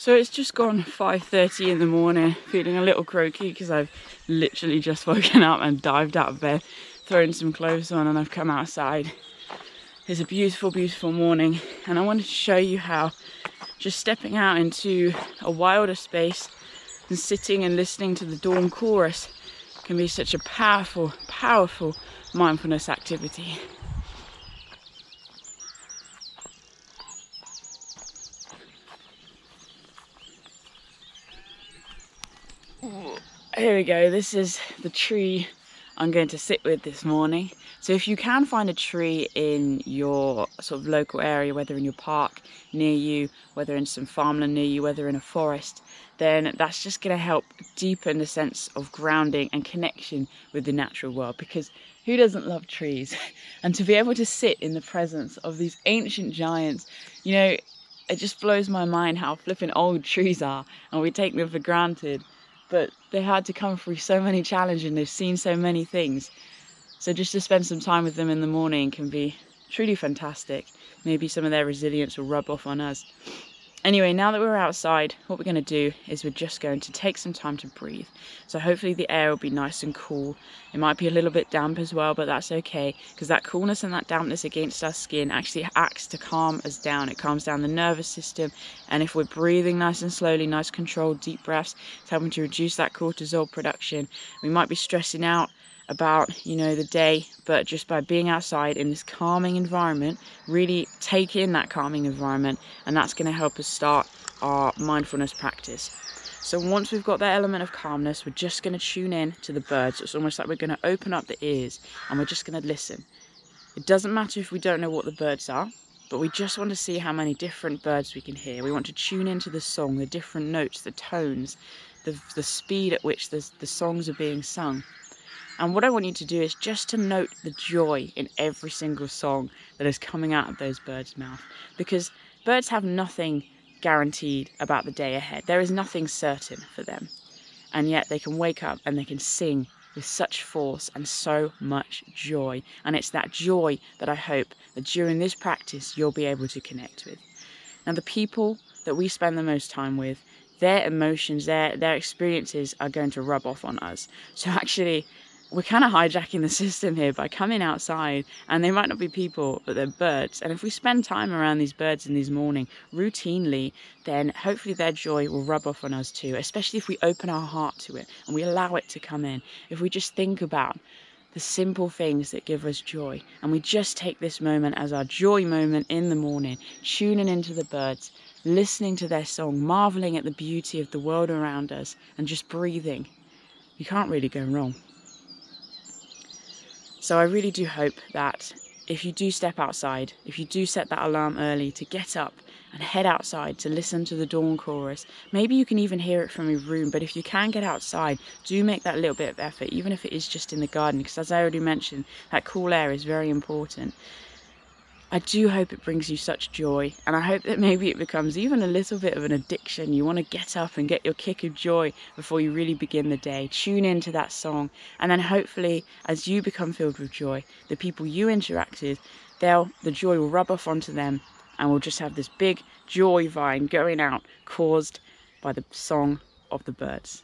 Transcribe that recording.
So it's just gone 5:30 in the morning, feeling a little croaky because I've literally just woken up and dived out of bed, thrown some clothes on, and I've come outside. It's a beautiful, beautiful morning, and I wanted to show you how just stepping out into a wilder space and sitting and listening to the dawn chorus can be such a powerful, powerful mindfulness activity. Here we go, this is the tree I'm going to sit with this morning. So if you can find a tree in your sort of local area, whether in your park near you, whether in some farmland near you, whether in a forest, then that's just going to help deepen the sense of grounding and connection with the natural world, because who doesn't love trees? And to be able to sit in the presence of these ancient giants, you know, it just blows my mind how flipping old trees are, and we take them for granted. But they had to come through so many challenges and they've seen so many things. So just to spend some time with them in the morning can be truly fantastic. Maybe some of their resilience will rub off on us. Anyway, now that we're outside, what we're going to do is we're just going to take some time to breathe. So hopefully the air will be nice and cool. It might be a little bit damp as well, but that's okay, because that coolness and that dampness against our skin actually acts to calm us down. It calms down the nervous system, and if we're breathing nice and slowly, nice controlled deep breaths, it's helping to reduce that cortisol production. We might be stressing out about, you know, the day, but just by being outside in this calming environment, really take in that calming environment, and that's going to help us start our mindfulness practice. So once we've got that element of calmness, we're just going to tune in to the birds. It's almost like we're going to open up the ears and we're just going to listen. It doesn't matter if we don't know what the birds are, but we just want to see how many different birds we can hear. We want to tune into the song, the different notes, the tones, the speed at which the songs are being sung. And what I want you to do is just to note the joy in every single song that is coming out of those birds' mouth. Because birds have nothing guaranteed about the day ahead. There is nothing certain for them. And yet they can wake up and they can sing with such force and so much joy. And it's that joy that I hope that during this practice you'll be able to connect with. Now, the people that we spend the most time with, their emotions, their experiences are going to rub off on us. So actually, we're kind of hijacking the system here by coming outside, and they might not be people, but they're birds. And if we spend time around these birds in this morning routinely, then hopefully their joy will rub off on us too, especially if we open our heart to it and we allow it to come in. If we just think about the simple things that give us joy, and we just take this moment as our joy moment in the morning, tuning into the birds, listening to their song, marveling at the beauty of the world around us, and just breathing, you can't really go wrong. So I really do hope that if you do step outside, if you do set that alarm early to get up and head outside to listen to the dawn chorus, maybe you can even hear it from your room, but if you can get outside, do make that little bit of effort, even if it is just in the garden, because as I already mentioned, that cool air is very important. I do hope it brings you such joy, and I hope that maybe it becomes even a little bit of an addiction. You want to get up and get your kick of joy before you really begin the day. Tune into that song, and then hopefully as you become filled with joy, the people you interact with, the joy will rub off onto them, and we'll just have this big joy vine going out caused by the song of the birds.